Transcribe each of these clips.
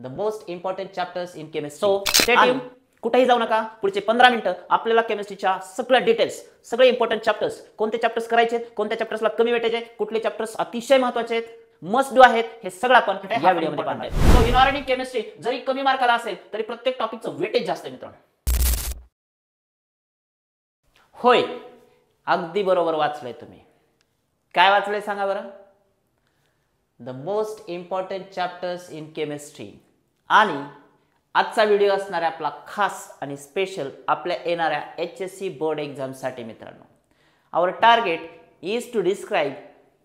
The most important chapters in chemistry. So stay tune, कुठेही जाऊ नका. पुढचे 15 मिनिटं आपल्याला केमिस्ट्रीच्या सगळ्या डिटेल्स, सगळे इम्पॉर्टंट चॅप्टर्स, कोणते चॅप्टर्स करायचे, कोणत्या चॅप्टर्सला कमी वेटेज आहे, कुठले चॅप्टर्स अतिशय महत्त्वाचे आहेत, मस्ट डू आहेत, हे सगळं आपण या व्हिडिओमध्ये पाहणार आहे. सो इनऑर्गॅनिक केमिस्ट्री जरी कमी मार्काला असेल तरी प्रत्येक टॉपिकचं वेटेज जास्त आहे मित्रांनो. होय, अगदी बरोबर वाचलंय तुम्ही. काय वाचलंय सांगा बरं? The most important chapters in chemistry. आणि आजचा व्हिडिओ असणार आहे आपला खास आणि स्पेशल आपल्या येणाऱ्या HSC बोर्ड एक्झामसाठी मित्रांनो. Our target is to describe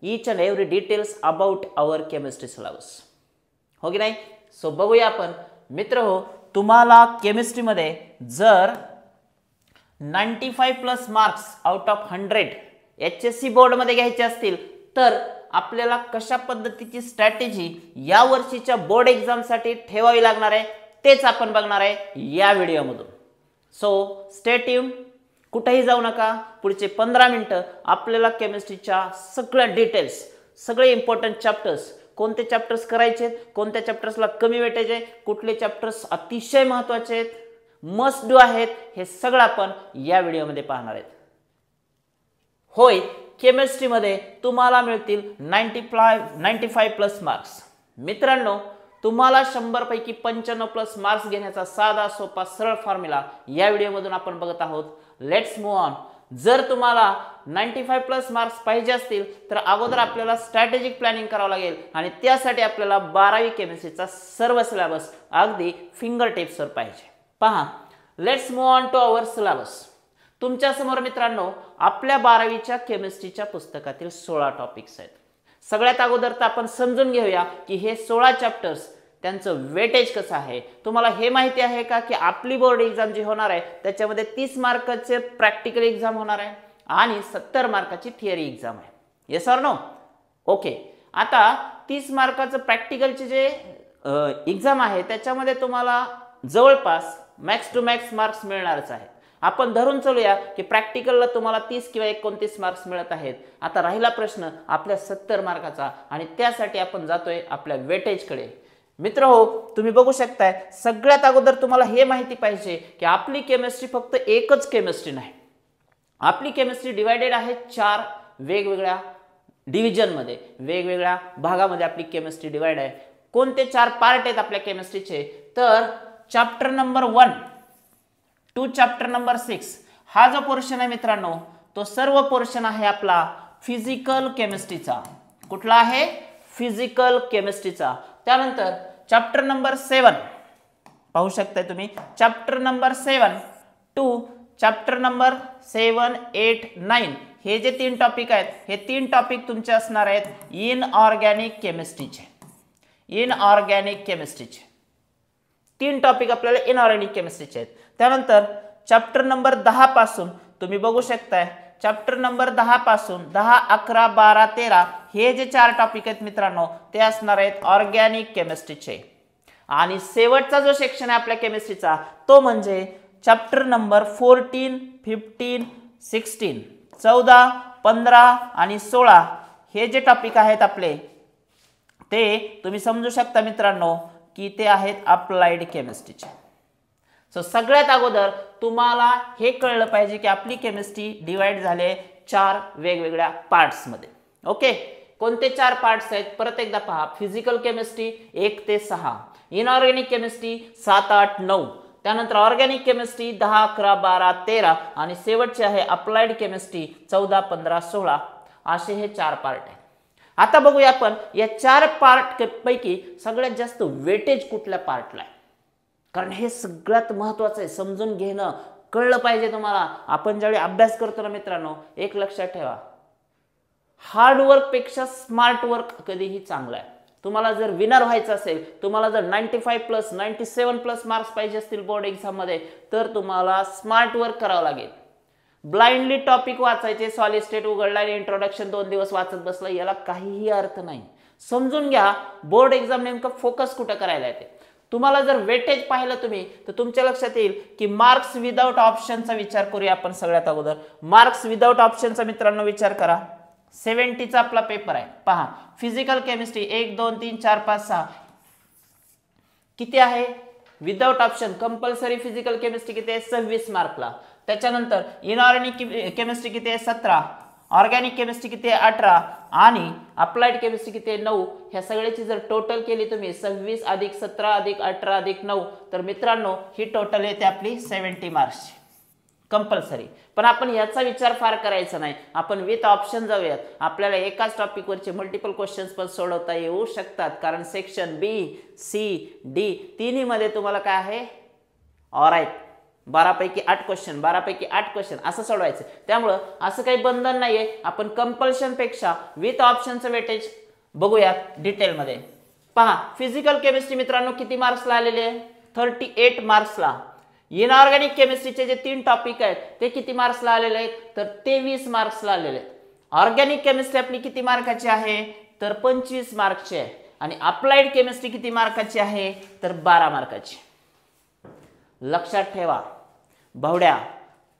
each and every details about our chemistry syllabus. हो की नाही? सो बघूया आपण मित्र हो, तुम्हाला केमिस्ट्रीमध्ये जर 95 plus marks out of 100 HSC बोर्डमध्ये घ्यायचे असतील तर आपल्याला कशा पद्धतीची स्ट्रॅटेजी या वर्षीच्या बोर्ड एक्झामसाठी ठेवावी लागणार आहे तेच आपण बघणार आहे या व्हिडिओमधून. सो स्टे ट्यून, कुठेही जाऊ नका. पुढचे 15 मिनिटं आपल्याला केमिस्ट्रीच्या सगळ्या डिटेल्स, सगळे इम्पॉर्टंट चॅप्टर्स, कोणते चॅप्टर्स करायचे, कोणत्या चॅप्टर्सला कमी वेटेज आहे, कुठले चॅप्टर्स अतिशय महत्त्वाचे आहेत, मस्ट डू आहेत, हे सगळं आपण या व्हिडिओमध्ये पाहणार आहेत. होय, केमिस्ट्रीमध्ये तुम्हाला मिळतील 95 प्लस मार्क्स. मित्रांनो, तुम्हाला 100 पैकी 95 प्लस मार्क्स घेण्याचा साधा सोपा सरळ फॉर्म्युला या व्हिडिओमधून आपण बघत आहोत. Let's move on. जर तुम्हाला 95 प्लस मार्क्स पाहिजे असतील तर अगोदर आपल्याला स्ट्रॅटेजिक प्लॅनिंग करावं लागेल आणि त्यासाठी आपल्याला 12वी केमिस्ट्रीचा सर्व सिलेबस अगदी फिंगर टिप्सवर पाहिजे. पहा, let's move on to our syllabus. तुमच्या समोर मित्रांनो आपल्या 12वीच्या केमिस्ट्रीच्या पुस्तकातील 16 टॉपिक्स आहेत. सगळ्यात अगोदर तर आपण समजून घेऊया की हे 16 चॅप्टर्स त्यांचं वेटेज कसं आहे. तुम्हाला हे माहिती आहे का की आपली बोर्ड एक्झाम जी होणार आहे त्याच्यामध्ये 30 मार्काचे प्रॅक्टिकल एक्झाम होणार आहे आणि 70 मार्काची थिअरी एक्झाम आहे. Yes or no? ओके. आता 30 मार्काचं प्रॅक्टिकलचे जे एक्झाम आहे त्याच्यामध्ये तुम्हाला जवळपास मॅक्स टू मॅक्स मार्क्स मिळणारच आहेत. आपण धरून चालूया की प्रॅक्टिकलला तुम्हाला 30 किंवा 29 मार्क्स मिळत आहेत. आता राहिला प्रश्न आपल्या 70 मार्काचा आणि त्यासाठी आपण जातोय आपल्या वेटेजकडे. मित्र हो, तुम्ही बघू शकताय सगळ्यात अगोदर तुम्हाला हे माहिती पाहिजे की आपली केमिस्ट्री फक्त एकच केमिस्ट्री नाही. आपली केमिस्ट्री डिवायडेड आहे 4 वेगवेगळ्या डिव्हिजनमध्ये, वेगवेगळ्या भागामध्ये आपली केमिस्ट्री डिवाइड आहे. कोणते 4 पार्ट आहेत आपल्या केमिस्ट्रीचे? तर chapter number 1 to chapter number 6 हा जो पोर्शन आहे मित्रांनो तो सर्व पोर्शन आहे आपला फिजिकल केमिस्ट्रीचा. कुठला आहे? फिजिकल केमिस्ट्रीचा. त्यानंतर चॅप्टर नंबर 7 पाहू शकताय तुम्ही, chapter number 7 to chapter number 7, 8, 9 हे जे 3 टॉपिक आहेत हे 3 टॉपिक तुमचे असणार आहेत इनऑर्गॅनिक केमिस्ट्रीचे. इनऑर्गॅनिक केमिस्ट्रीचे 3 टॉपिक आपल्याला इनऑर्गॅनिक केमिस्ट्रीचे आहेत. त्यानंतर चॅप्टर नंबर 10 पासून तुम्ही बघू शकताय, चॅप्टर नंबर 10 पासून 10, 11, 12, 13 हे जे 4 टॉपिक आहेत मित्रांनो ते असणार आहेत ऑर्गॅनिक केमिस्ट्रीचे. आणि शेवटचा जो सेक्शन आहे आपल्या केमिस्ट्रीचा तो म्हणजे चॅप्टर नंबर 14, 15, 16, 14, 15 आणि 16 हे जे टॉपिक आहेत आपले ते तुम्ही समजू शकता मित्रांनो की ते आहेत अप्लाइड केमिस्ट्रीचे. सो सगळ्यात अगोदर तुम्हाला हे कळलं पाहिजे की आपली केमिस्ट्री डिवाइड झाले 4 वेगवेगळ्या पार्ट्समध्ये. ओके, कोणते 4 पार्ट्स आहेत परत एकदा पहा. फिजिकल केमिस्ट्री 1 ते 6, इनऑर्गॅनिक केमिस्ट्री 7, 8, 9, त्यानंतर ऑर्गॅनिक केमिस्ट्री 10, 11, 12, 13 आणि शेवटचे आहे अप्लाइड केमिस्ट्री 14, 15, 16 असे हे 4 पार्ट आहेत. आता बघूया आपण या 4 पार्ट पैकी सगळ्यात जास्त वेटेज कुठल्या पार्टला आहे, कारण हे सगळ्यात महत्त्वाचं आहे. समजून घेणं कळलं पाहिजे तुम्हाला. आपण ज्यावेळी अभ्यास करतो ना मित्रांनो एक लक्षात ठेवा, हार्डवर्क पेक्षा स्मार्ट वर्क कधीही चांगला आहे. तुम्हाला जर विनर व्हायचं असेल, तुम्हाला जर 95 प्लस 97 प्लस मार्क्स पाहिजे असतील बोर्ड एक्झाममध्ये तर तुम्हाला स्मार्ट वर्क करावं लागेल. ब्लाइंडली टॉपिक वाचायचे, सॉलिड स्टेट उघडला आणि इंट्रोडक्शन 2 दिवस वाचत बसला याला काहीही अर्थ नाही. समजून घ्या बोर्ड एक्झाम नेमकं फोकस कुठं करायला येते. तुम्हाला जर वेटेज पाहिलं तुम्ही तर तुमच्या लक्षात येईल की मार्क्स विदाउट ऑप्शनचा विचार करूया आपण. सगळ्यात अगोदर मार्क्स विदाउट ऑप्शनचा मित्रांनो विचार करा. 70चा आपला पेपर आहे. पहा, फिजिकल केमिस्ट्री 1, 2, 3, 4, 5, 6 किती आहे? Without option compulsory physical chemistry किती आहे? 26 मार्कला. त्याच्यानंतर इनऑर्गॅनिक केमिस्ट्री किती आहे? 17. ऑर्गॅनिक केमिस्ट्री किती आहे? 18. आणि अप्लाइड केमिस्ट्री किती आहे? 9. ह्या सगळ्याची जर टोटल केली तुम्ही 26 अधिक 17 अधिक 18 अधिक 9 तर मित्रांनो ही टोटल येते आपली 70 मार्क्सची कंपल्सरी. पण आपण याचा विचार फार करायचा नाही, आपण विथ ऑप्शन जाऊयात. आपल्याला एकाच टॉपिकवरचे मल्टिपल क्वेश्चन्स पण सोडवता येऊ शकतात, कारण सेक्शन बी, सी, डी तिन्ही मध्ये तुम्हाला काय आहे? ऑलराईट 12 पैकी 8 क्वेश्चन, 12 पैकी 8 क्वेश्चन असं सोडवायचं. त्यामुळं असं काही बंधन नाहीये. आपण कंपल्शन पेक्षा विथ ऑप्शनचं वेटेज बघूयात डिटेलमध्ये. पहा, फिजिकल केमिस्ट्री मित्रांनो किती मार्क्सला आलेले आहे? 38 मार्क्सला. इनऑर्गॅनिक केमिस्ट्रीचे जे 3 टॉपिक आहेत ते किती मार्क्सला आलेले आहेत? तर 23 मार्क्सला आलेले आहेत. ऑर्गॅनिक केमिस्ट्री आपली किती मार्काची आहे? तर 25 मार्कची आहे. आणि अप्लाइड केमिस्ट्री किती मार्काची आहे? तर 12 मार्काची. लक्षात ठेवा भावड्या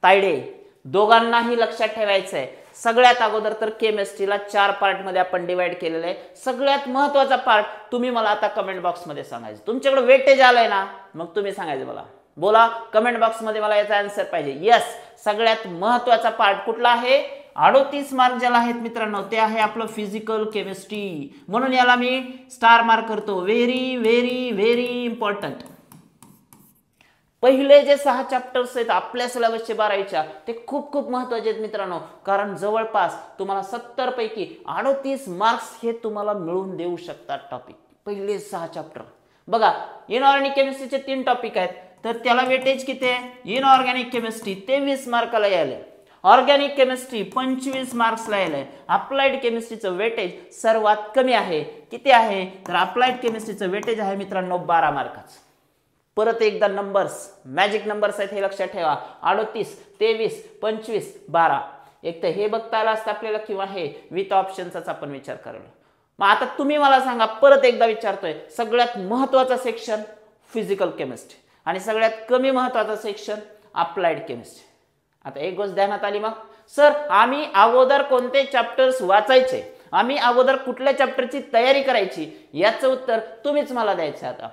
तायडे दोघांनाही लक्षात ठेवायचं आहे. सगळ्यात अगोदर तर केमिस्ट्रीला 4 पार्ट मध्ये आपण डिवाइड केलेलं आहे. सगळ्यात महत्त्वाचा पार्ट तुम्ही मला आता कमेंट बॉक्स मध्ये सांगायचं. तुमच्याकडे वेटेज आलंय ना, मग तुम्ही सांगायचं मला. बोला कमेंट बॉक्स मध्ये, मला याचा आन्सर पाहिजे. यस, सगळ्यात महत्त्वाचा पार्ट कुठला आहे? 38 मार्क ज्याला आहेत मित्रांनो ते आहे आपलं फिजिकल केमिस्ट्री. म्हणून याला मी स्टार मार्क करतो. Very very very important. पहिले जे 6 चॅप्टर्स आहेत आपल्या सिलेबसचे 12वीच्या ते खूप खूप महत्त्वाचे आहेत मित्रांनो, कारण जवळपास तुम्हाला 70 पैकी 38 मार्क्स हे तुम्हाला मिळवून देऊ शकतात टॉपिक. पहिले 6 चॅप्टर बघा. इनऑर्गॅनिक केमिस्ट्रीचे 3 टॉपिक आहेत तर त्याला वेटेज किती आहे? इनऑर्गॅनिक केमिस्ट्री 23 मार्काला यायलंय, ऑर्गॅनिक केमिस्ट्री 25 मार्क्सला यायलंय. अप्लाइड केमिस्ट्रीचं वेटेज सर्वात कमी आहे. किती आहे? तर अप्लाइड केमिस्ट्रीचं वेटेज आहे मित्रांनो 12 मार्काचं. परत एकदा नंबर्स, मॅजिक नंबर्स आहेत हे लक्षात ठेवा. 38, 23, 25, 12. एक तर हे बघता आलं असतं आपल्याला किंवा हे विथ ऑप्शनचाच आपण विचार करलो. मग आता तुम्ही मला सांगा, परत एकदा विचारतोय, सगळ्यात महत्त्वाचा सेक्शन फिजिकल केमिस्ट्री आणि सगळ्यात कमी महत्त्वाचा सेक्शन अप्लाइड केमिस्ट्री. आता एक गोष्ट ध्यानात आली. मग सर आम्ही अगोदर कोणते चॅप्टर्स वाचायचे, आम्ही अगोदर कुठल्या चॅप्टरची तयारी करायची, याचं उत्तर तुम्हीच मला द्यायचं आता.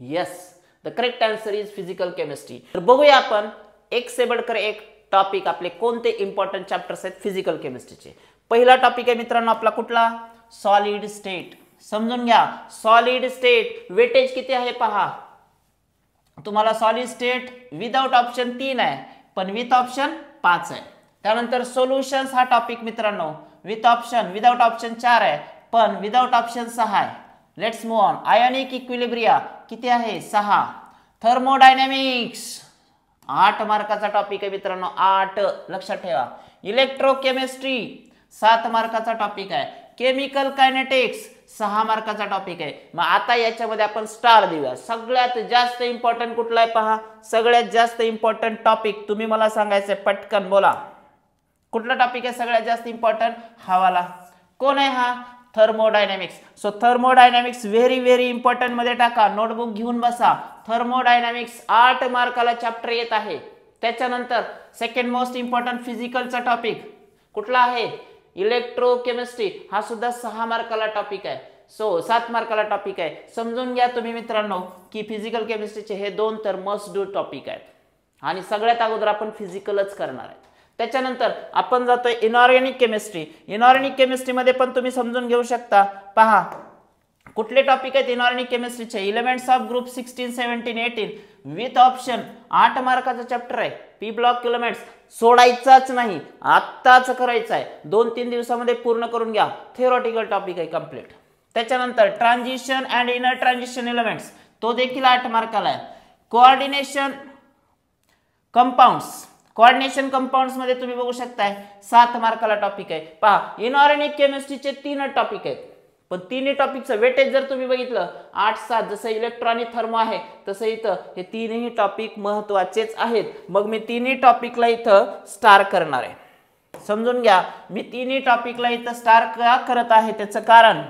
Yes, the correct answer is physical chemistry. तर बघूया आपण एक से बढ़कर एक टॉपिक आपले कोणते इंपॉर्टंट चॅप्टर्स आहेत फिजिकल केमिस्ट्रीचे. पहिला टॉपिक आहे मित्रांनो आपला कुठला? Solid state. समजून घ्या, सॉलिड स्टेट वेटेज किती आहे पहा. तुम्हाला सॉलिड स्टेट विदाउट ऑप्शन 3 आहे, पण विथ ऑप्शन 5 आहे. त्यानंतर सोल्युशन्स हा टॉपिक मित्रांनो विदाउट ऑप्शन 4 आहे, पण विदाउट ऑप्शन 6 आहे. Let's move on. Ionic equilibria किती आहे? 6. थर्मोडायनॅमिक्स 8 मार्काचा टॉपिक आहे मित्रांनो, 8 लक्षात ठेवा. इलेक्ट्रोकेमिस्ट्री 7 मार्काचा टॉपिक आहे. केमिकल कायनेटिक्स 6 मार्काचा टॉपिक आहे. मग आता याच्यामध्ये आपण स्टार देऊया. सगळ्यात जास्त इम्पॉर्टंट कुठला आहे पहा. सगळ्यात जास्त इम्पॉर्टंट टॉपिक तुम्ही मला सांगायचं आहे, पटकन बोला. कुठला टॉपिक आहे सगळ्यात जास्त इम्पॉर्टंट? हा वाला. कोण आहे हा? Thermodynamics. So thermodynamics very very important मध्ये टाका, नोटबुक घेऊन बसा. थर्मोडायनॅमिक्स 8 मार्काला चॅप्टर येत आहे. त्याच्यानंतर सेकंड मोस्ट इम्पॉर्टंट फिजिकलचा टॉपिक कुठला आहे? इलेक्ट्रोकेमिस्ट्री. हा सुद्धा 6 मार्काला टॉपिक आहे. सो 7 मार्काला टॉपिक आहे. समजून घ्या तुम्ही मित्रांनो की फिजिकल केमिस्ट्रीचे हे 2 तर मस्ट डू टॉपिक आहेत आणि सगळ्यात अगोदर आपण फिजिकलच करणार आहे. त्याच्यानंतर आपण जातोय इनऑर्गॅनिक केमिस्ट्री. इनऑर्गॅनिक केमिस्ट्रीमध्ये पण तुम्ही समजून घेऊ शकता. पहा कुठले टॉपिक आहेत इनऑर्गॅनिक केमिस्ट्रीचे? Elements of group 16, 17, 18 with option 8 मार्काचा चॅप्टर आहे. पी ब्लॉक एलिमेंट्स सोडायचाच नाही, आत्ताच करायचा आहे. 2-3 दिवसामध्ये पूर्ण करून घ्या. थिओरिटिकल टॉपिक आहे कंप्लीट. त्याच्यानंतर transition and inner transition elements तो देखील 8 मार्काला आहे. कोऑर्डिनेशन कंपाऊंड्स मध्ये तुम्ही बघू शकताय 7 मार्काला टॉपिक आहे. पहा इनऑर्गॅनिक केमिस्ट्रीचे 3 टॉपिक आहेत, पण तिन्ही टॉपिकचं वेटेज जर तुम्ही बघितलं 8-7, जसं इलेक्ट्रो आणि थर्मो आहे तसं इथं हे तीनही टॉपिक महत्त्वाचेच आहेत. मग मी तिन्ही टॉपिकला इथं स्टार करणार आहे. समजून घ्या, मी तिन्ही टॉपिकला इथं स्टार का करत आहे त्याचं कारण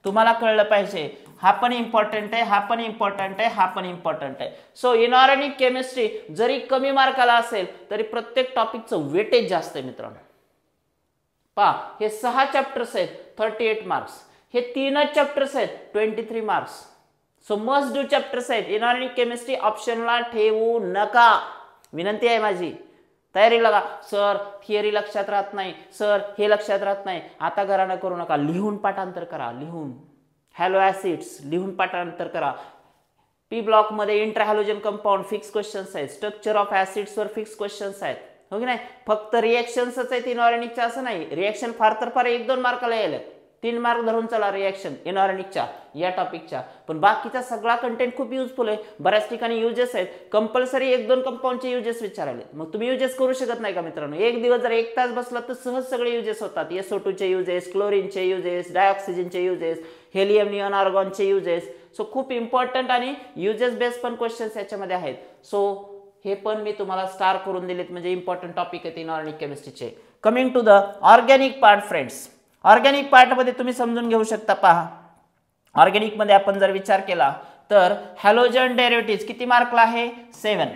तुम्हाला कळलं पाहिजे. हा पण इम्पॉर्टंट आहे, हा पण इम्पॉर्टंट आहे, हा पण इम्पॉर्टंट आहे. सो इनऑर्गॅनिक केमिस्ट्री जरी कमी मार्काला असेल तरी प्रत्येक टॉपिकचं वेटेज जास्त आहे मित्रांनो. पहा हे 6 चॅप्टर्स आहेत 38 मार्क्स, हे 3 चॅप्टर्स आहेत 23 marks. So must do chapters आहेत. इनऑर्गॅनिक केमिस्ट्री ऑप्शनला ठेवू नका, विनंती आहे माझी. तयारी लागा. सर थिअरी लक्षात राहत नाही, सर हे लक्षात राहत नाही, आता घराणं करू नका. लिहून पाठांतर करा. लिहून हॅलो ऍसिड्स लिहून पाठांतर करा. पी ब्लॉक मध्ये इंट्राहॅलोजन कंपाऊंड फिक्स क्वेश्चन्स आहेत. स्ट्रक्चर ऑफ ऍसिड्स वर फिक्स क्वेश्चन्स आहेत. हो की नाही. फक्त रिएक्शन्सच आहेत इनऑर्गॅनिकच्या असं नाही. रिएक्शन फार तर फार 1-2 मार्काला यायला, 3 मार्क धरून चला रिएक्शन इनऑर्गॅनिकच्या या टॉपिकच्या. पण बाकीचा सगळा कंटेंट खूप युजफुल आहे. बऱ्याच ठिकाणी युजेस आहेत. कंपल्सरी 1-2 कंपाऊंडचे युजेस विचारायले. मग तुम्ही युजेस करू शकत नाही का मित्रांनो? एक दिवस जर 1 तास बसला तर सहज सगळे युजेस होतात. SO2 चे युजेस, क्लोरीनचे युजेस, डायऑक्सिजनचे युजेस, हेलियम निऑन आर्गॉनचे युजेस. सो खूप इम्पॉर्टंट आणि युजेस बेस्ड पण क्वेश्चन्स याच्यामध्ये आहेत. सो हे पण मी तुम्हाला स्टार करून दिलेत, म्हणजे इम्पॉर्टंट टॉपिक आहेत इनऑर्गॅनिक केमिस्ट्रीचे. Coming to the organic part friends. Organic पार्टमध्ये तुम्ही समजून घेऊ शकता. पहा, ऑर्गॅनिक मध्ये आपण जर विचार केला तर हॅलोजन डेरिव्हेटिव्ह किती मार्कला आहे? 7.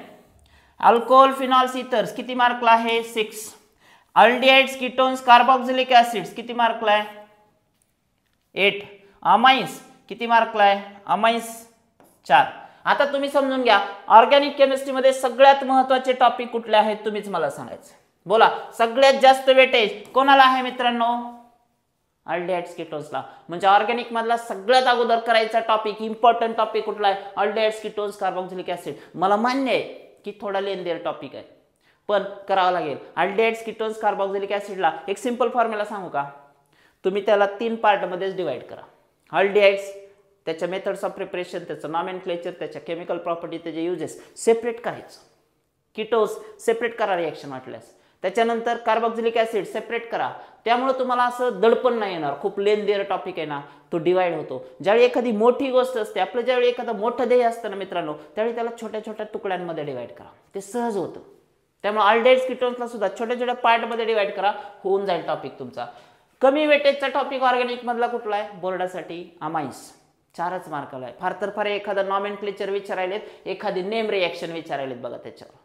अल्कोहोल फिनॉल्स इथर्स किती मार्कला आहे? 6. अल्डिहाइड्स कीटोन्स कार्बोक्सिलिक ऍसिड्स किती मार्कला आहे? 8. अमाइन्स किती मार्कला आहे? अमाइन्स 4. आता तुम्ही समजून घ्या, ऑर्गॅनिक केमिस्ट्री मध्ये सगळ्यात महत्त्वाचे टॉपिक कुठले आहेत तुम्हीच मला सांगायचं. बोला, सगळ्यात जास्त वेटेज कोणाला आहे मित्रांनो? अल्डिहाइड्स कीटोन्सला. म्हणजे ऑर्गॅनिक मधला सगळ्यात अगोदर करायचा टॉपिक, इम्पॉर्टंट टॉपिक कुठला आहे? Aldehydes ketones carboxylic acid. मला मान्य आहे की थोडा लेंदीर टॉपिक आहे, पण करावं लागेल. अल्डिहाइड्स कीटोन्स कार्बोक्सिलिक ऍसिडला एक सिंपल फॉर्म्युला सांगू का? तुम्ही त्याला 3 पार्टमध्येच डिवाइड करा. अल्डिहाइड्स, त्याच्या मेथड्स ऑफ प्रिपरेशन, त्याचं नॉमेनक्लेचर, त्याच्या केमिकल प्रॉपर्टी, त्याचे युजेस सेपरेट करायचं. कीटोन्स सेपरेट करा रिएक्शन वाटल्यास. त्याच्यानंतर कार्बोक्सिलिक ऍसिड सेपरेट करा. त्यामुळे तुम्हाला असं दडपण नाही येणार. खूप लेंदीर टॉपिक आहे ना, तो डिवाइड होतो. ज्यावेळी एखादी मोठी गोष्ट असते, आपलं ज्यावेळी एखादं मोठं ध्येय असतं ना मित्रांनो, त्यावेळी त्याला छोट्या छोट्या तुकड्यांमध्ये डिवाइड करा. ते सहज होतं. त्यामुळे अल्डिहाइड्स कीटोन्सला सुद्धा छोट्या छोट्या पार्टमध्ये डिवाइड करा, होऊन जाईल टॉपिक तुमचा. कमी वेटेजचा टॉपिक ऑर्गॅनिक मधला कुठला आहे बोर्डासाठी? अमाइन्स. 4च मार्काला आहे. फार तर फार एखादं नॉमेनक्लेचर विचारायलेत, एखादी नेम रिएक्शन विचारायलेत बघा त्याच्यावर.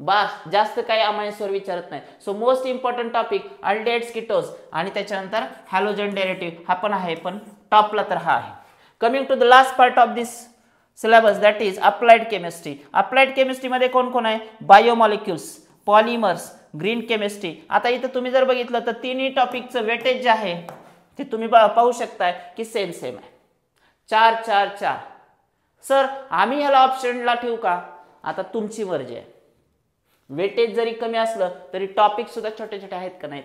बस, जास्त काही अमाइन्सवर विचारत नाही. So most important topic aldehydes ketones आणि त्याच्यानंतर हॅलोजन डेरिव्हेटिव्ह. हा पण आहे, पण टॉपला तर हा आहे. Coming to the last part of this syllabus, that is applied chemistry. Applied chemistry मध्ये कोण कोण आहे? Biomolecules, polymers, green chemistry. आता इथं तुम्ही जर बघितलं तर तिन्ही टॉपिकचं वेटेज जे आहे ते तुम्ही पाहू शकताय की सेम आहे. 4, 4, 4. सर आम्ही ह्याला ऑप्शनला ठेवू का? आता तुमची मर्जी आहे. वेटेज जरी कमी असलं तरी टॉपिक सुद्धा छोटे छोटे आहेत का नाहीत?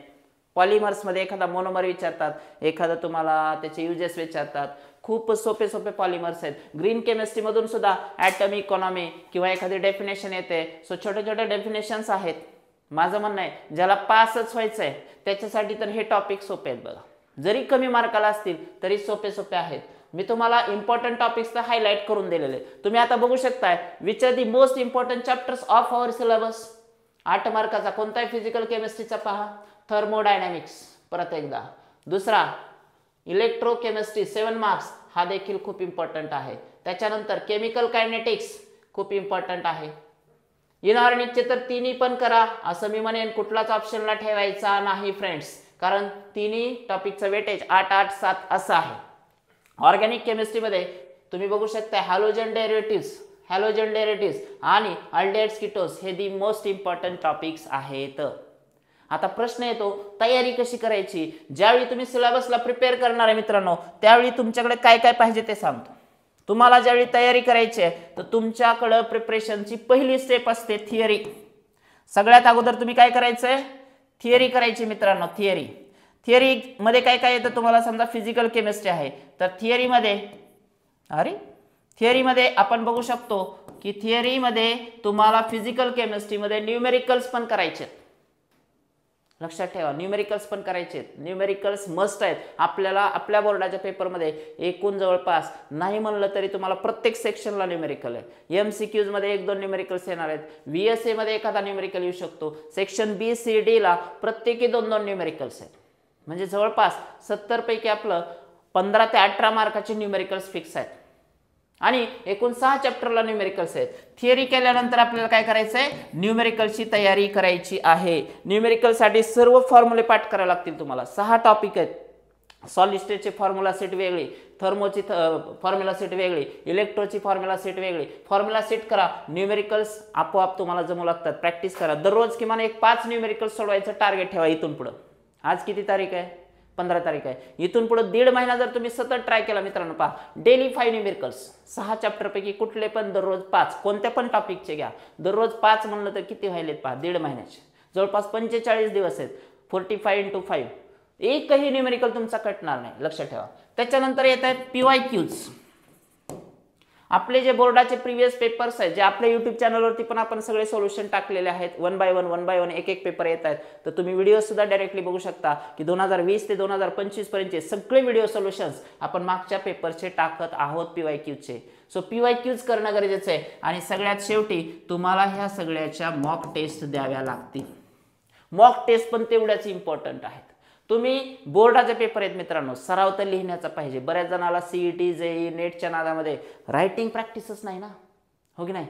पॉलिमर्स मध्ये एखादा मोनोमर विचारतात, एखादा तुम्हाला त्याचे युजेस विचारतात. खूप सोपे सोपे पॉलिमर्स आहेत. ग्रीन केमिस्ट्री मधून सुद्धा ॲटॉमिक इकॉनॉमी किंवा एखादी डेफिनेशन येते. सो छोटे छोटे डेफिनेशन्स आहेत. माझं म्हणणं आहे ज्याला पासच व्हायचं आहे त्याच्यासाठी तर हे टॉपिक सोपे आहेत बघा. जरी कमी मार्काला असतील तरी सोपे सोपे आहेत. मी तुम्हाला इम्पॉर्टंट टॉपिक्स हायलाइट करून दिलेले. तुम्ही आता बघू शकताय which are the most important chapters of our syllabus. 8 मार्काचा कोणता आहे? फिजिकल केमिस्ट्रीचा पहा, थर्मोडायनॅमिक्स परत एकदा. दुसरा इलेक्ट्रोकेमिस्ट्री 7 मार्क्स, हा देखील खूप इम्पॉर्टंट आहे. त्याच्यानंतर केमिकल कायनेटिक्स खूप इम्पॉर्टंट आहे. इनऑर्गॅनिकचे तर तिन्ही पण करा असं मी म्हणेन, कुठलाच ऑप्शनला ठेवायचा नाही फ्रेंड्स, कारण तिन्ही टॉपिकचं वेटेज 8, 8, 7 असं आहे. ऑर्गॅनिक केमिस्ट्रीमध्ये तुम्ही बघू शकता हॅलोजन डेरिव्हेटिव्ह्स आणि अल्डिहाइड्स कीटोन्स हे दी मोस्ट इम्पॉर्टंट टॉपिक्स आहेत. आता प्रश्न येतो तयारी कशी करायची? ज्यावेळी तुम्ही सिलेबसला प्रिपेअर करणार आहे मित्रांनो, त्यावेळी तुमच्याकडे काय काय पाहिजे ते सांगतो. तुम्हाला ज्यावेळी तयारी करायची आहे तर तुमच्याकडे प्रिपरेशनची पहिली स्टेप असते थिअरी. सगळ्यात अगोदर तुम्ही काय करायचंय? थिअरी करायची मित्रांनो. थिअरी मध्ये काय काय येतं तुम्हाला? समजा फिजिकल केमिस्ट्री आहे तर थिअरीमध्ये आपण बघू शकतो की थिअरीमध्ये तुम्हाला फिजिकल केमिस्ट्रीमध्ये न्यूमेरिकल्स पण करायचे. लक्षात ठेवा, न्यूमेरिकल्स पण करायचे. न्यूमेरिकल्स मस्ट आहेत आपल्याला. आपल्या बोर्डाच्या पेपरमध्ये एकूण जवळपास नाही म्हणलं तरी तुम्हाला प्रत्येक सेक्शनला न्यूमेरिकल आहे. MCQs मध्ये 1-2 न्यूमेरिकल्स येणार आहेत. VSA मध्ये एखादा न्यूमेरिकल येऊ शकतो. सेक्शन B, C, D ला प्रत्येकी 2-2 न्यूमेरिकल्स आहेत. म्हणजे जवळपास 70 पैकी आपलं 15 ते 18 मार्काचे न्यूमेरिकल्स फिक्स आहेत आणि एकूण 6 चॅप्टरला न्यूमेरिकल्स आहेत. थिअरी केल्यानंतर आपल्याला काय करायचं आहे? न्यूमेरिकलची तयारी करायची आहे. न्यूमेरिकलसाठी सर्व फॉर्म्युले पाठ करावे लागतील तुम्हाला. 6 टॉपिक आहेत सॉलिड स्टेटची फॉर्म्युला सेट वेगळी, थर्मोची फॉर्म्युला सेट वेगळी, इलेक्ट्रोची फॉर्म्युला सेट वेगळी. फॉर्म्युला सेट करा, न्यूमेरिकल्स आपोआप तुम्हाला जमू लागतात. प्रॅक्टिस करा. दररोज किमान एक 5 न्यूमेरिकल्स सोडवायचं टार्गेट ठेवा इथून पुढं. आज किती तारीख आहे? 15 तारीख आहे. इथून पुढे 1.5 महिना जर तुम्ही सतत ट्राय केला मित्रांनो, पहा डेली 5 न्यूमेरिकल्स, 6 चॅप्टर पैकी कुठले पण दररोज 5, कोणत्या पण टॉपिकचे घ्या, दररोज 5 म्हणलं तर किती व्हायलेत पहा, 1.5 महिन्याचे जवळपास 45 दिवस आहेत. 45 × 5, एकही न्यूमेरिकल तुमचा कटणार नाही, लक्षात ठेवा. त्याच्यानंतर येत आहेत PYQs. आपले जे बोर्डाचे प्रिव्हियस पेपर्स आहेत, जे आपल्या YouTube चॅनलवरती पण आपण सगळे सोल्युशन टाकलेले आहेत, 1 बाय 1 एक एक पेपर येत आहेत. तर तुम्ही व्हिडिओ सुद्धा डायरेक्टली बघू शकता की 2020 ते 2025 पर्यंतचे सगळे व्हिडिओ सोल्युशन्स आपण मागच्या पेपरचे टाकत आहोत PYQचे. सो PYQs करणं गरजेचं आहे. आणि सगळ्यात शेवटी तुम्हाला ह्या सगळ्याच्या मॉक टेस्ट द्याव्या लागतील. मॉक टेस्ट पण तेवढ्याच इम्पॉर्टंट आहेत. तुम्ही बोर्डाचे पेपर आहेत मित्रांनो, सराव तर लिहिण्याचा पाहिजे. बऱ्याच जणाला CET JEE नेटच्या नादामध्ये रायटिंग प्रॅक्टिसच नाही ना, हो की नाही.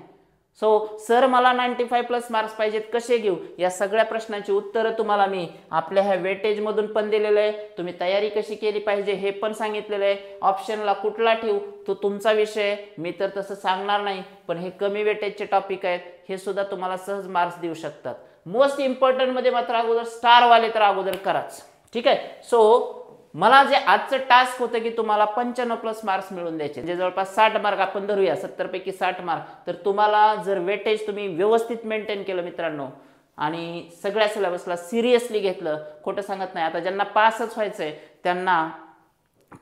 सो सर मला 95+ मार्क्स पाहिजेत, कसे घेऊ? या सगळ्या प्रश्नांची उत्तरं तुम्हाला मी आपल्या ह्या वेटेजमधून पण दिलेलं आहे. तुम्ही तयारी कशी केली पाहिजे हे पण सांगितलेलं आहे. ऑप्शनला कुठला ठेवू तो तुमचा विषय, मी तर तसं सांगणार नाही. पण हे कमी वेटेजचे टॉपिक आहेत, हे सुद्धा तुम्हाला सहज मार्क्स देऊ शकतात. मोस्ट इम्पॉर्टंट मध्ये मात्र अगोदर स्टारवाले तर अगोदर कराच, ठीक आहे. सो मला जे आजचं टास्क होतं की तुम्हाला 95+ मार्क्स मिळवून द्यायचे, म्हणजे जवळपास 60 मार्क आपण धरूया, 70 पैकी 60 मार्क. तर तुम्हाला जर वेटेज तुम्ही व्यवस्थित मेंटेन केलं मित्रांनो आणि सगळ्या सिलेबसला सिरियसली घेतलं, खोटं सांगत नाही, आता ज्यांना पासच व्हायचंय त्यांना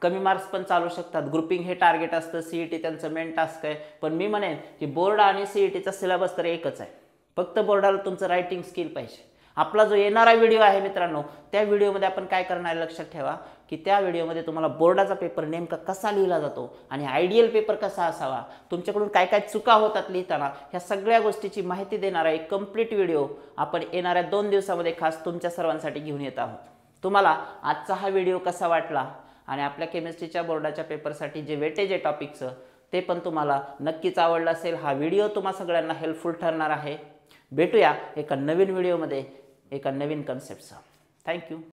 कमी मार्क्स पण चालू शकतात. ग्रुपिंग हे टार्गेट असतं, CET त्यांचं मेन टास्क आहे. पण मी म्हणेन की बोर्ड आणि CETचा सिलेबस तर एकच आहे, फक्त बोर्डाला तुमचं रायटिंग स्किल पाहिजे. आपला जो येणारा व्हिडिओ आहे मित्रांनो, त्या व्हिडिओमध्ये आपण काय करणार लक्षात ठेवा की त्या व्हिडिओमध्ये तुम्हाला बोर्डाचा पेपर नेमका कसा लिहिला जातो आणि आयडियल पेपर कसा असावा, तुमच्याकडून काय काय चुका होतात लिहिताना, ह्या सगळ्या गोष्टीची माहिती देणारा एक कंप्लीट व्हिडिओ आपण येणाऱ्या 2 दिवसामध्ये खास तुमच्या सर्वांसाठी घेऊन येत आहोत. तुम्हाला आजचा हा व्हिडिओ कसा वाटला आणि आपल्या केमिस्ट्रीच्या बोर्डाच्या पेपरसाठी जे वेटेज आहे टॉपिकचं ते पण तुम्हाला नक्कीच आवडलं असेल. हा व्हिडिओ तुम्हा सगळ्यांना हेल्पफुल ठरणार आहे. भेटूया एका नवीन व्हिडिओमध्ये एका नवीन कन्सेप्टसह. थँक्यू.